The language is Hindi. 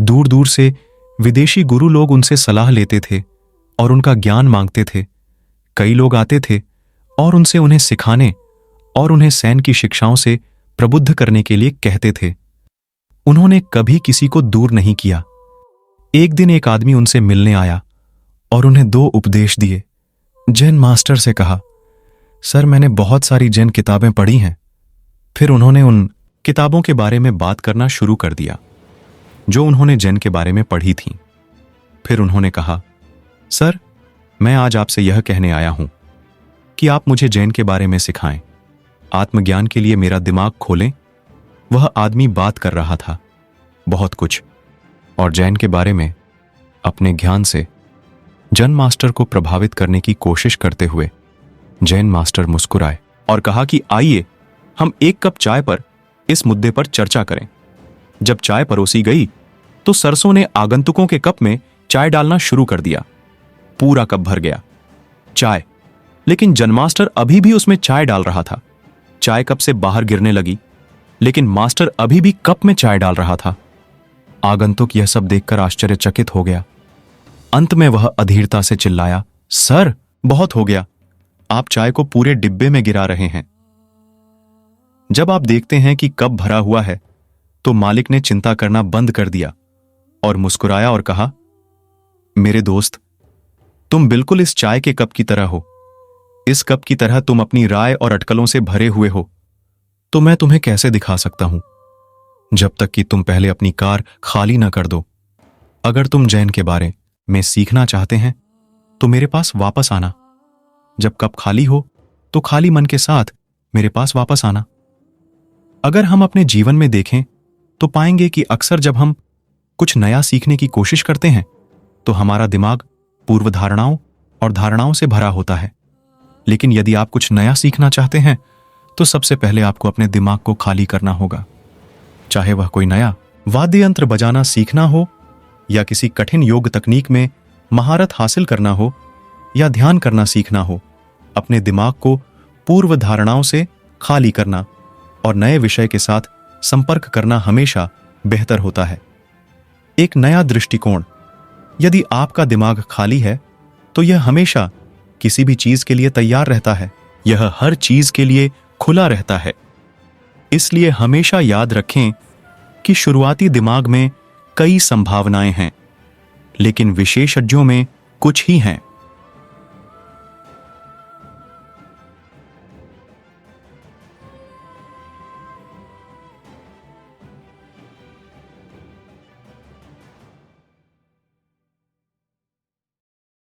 दूर दूर से विदेशी गुरु लोग उनसे सलाह लेते थे और उनका ज्ञान मांगते थे। कई लोग आते थे और उनसे उन्हें सिखाने और उन्हें सैन्य की शिक्षाओं से प्रबुद्ध करने के लिए कहते थे। उन्होंने कभी किसी को दूर नहीं किया। एक दिन एक आदमी उनसे मिलने आया और उन्हें 2 उपदेश दिए। जैन मास्टर से कहा, सर मैंने बहुत सारी जैन किताबें पढ़ी हैं। फिर उन्होंने उन किताबों के बारे में बात करना शुरू कर दिया जो उन्होंने जैन के बारे में पढ़ी थीं। फिर उन्होंने कहा, सर मैं आज आपसे यह कहने आया हूं कि आप मुझे जैन के बारे में सिखाएं, आत्मज्ञान के लिए मेरा दिमाग खोलें। वह आदमी बात कर रहा था बहुत कुछ और जैन के बारे में अपने ज्ञान से जैन मास्टर को प्रभावित करने की कोशिश करते हुए जैन मास्टर मुस्कुराए और कहा कि आइए हम 1 कप चाय पर इस मुद्दे पर चर्चा करें। जब चाय परोसी गई तो सरसों ने आगंतुकों के कप में चाय डालना शुरू कर दिया। पूरा कप भर गया चाय, लेकिन जैन मास्टर अभी भी उसमें चाय डाल रहा था। चाय कप से बाहर गिरने लगी, लेकिन मास्टर अभी भी कप में चाय डाल रहा था। आगंतुक यह सब देखकर आश्चर्यचकित हो गया। अंत में वह अधीरता से चिल्लाया, सर बहुत हो गया, आप चाय को पूरे डिब्बे में गिरा रहे हैं। जब आप देखते हैं कि कप भरा हुआ है तो मालिक ने चिंता करना बंद कर दिया और मुस्कुराया और कहा, मेरे दोस्त, तुम बिल्कुल इस चाय के कप की तरह हो। इस कप की तरह तुम अपनी राय और अटकलों से भरे हुए हो। तो मैं तुम्हें कैसे दिखा सकता हूं जब तक कि तुम पहले अपनी कार खाली ना कर दो। अगर तुम जैन के बारे में सीखना चाहते हैं तो मेरे पास वापस आना। जब कप खाली हो तो खाली मन के साथ मेरे पास वापस आना। अगर हम अपने जीवन में देखें तो पाएंगे कि अक्सर जब हम कुछ नया सीखने की कोशिश करते हैं तो हमारा दिमाग पूर्व धारणाओं और धारणाओं से भरा होता है। लेकिन यदि आप कुछ नया सीखना चाहते हैं तो सबसे पहले आपको अपने दिमाग को खाली करना होगा। चाहे वह कोई नया वाद्य यंत्र बजाना सीखना हो या किसी कठिन योग तकनीक में महारत हासिल करना हो या ध्यान करना सीखना हो, अपने दिमाग को पूर्व धारणाओं से खाली करना और नए विषय के साथ संपर्क करना हमेशा बेहतर होता है। एक नया दृष्टिकोण। यदि आपका दिमाग खाली है तो यह हमेशा किसी भी चीज के लिए तैयार रहता है। यह हर चीज के लिए खुला रहता है। इसलिए हमेशा याद रखें कि शुरुआती दिमाग में कई संभावनाएं हैं, लेकिन विशेषज्ञों में कुछ ही हैं।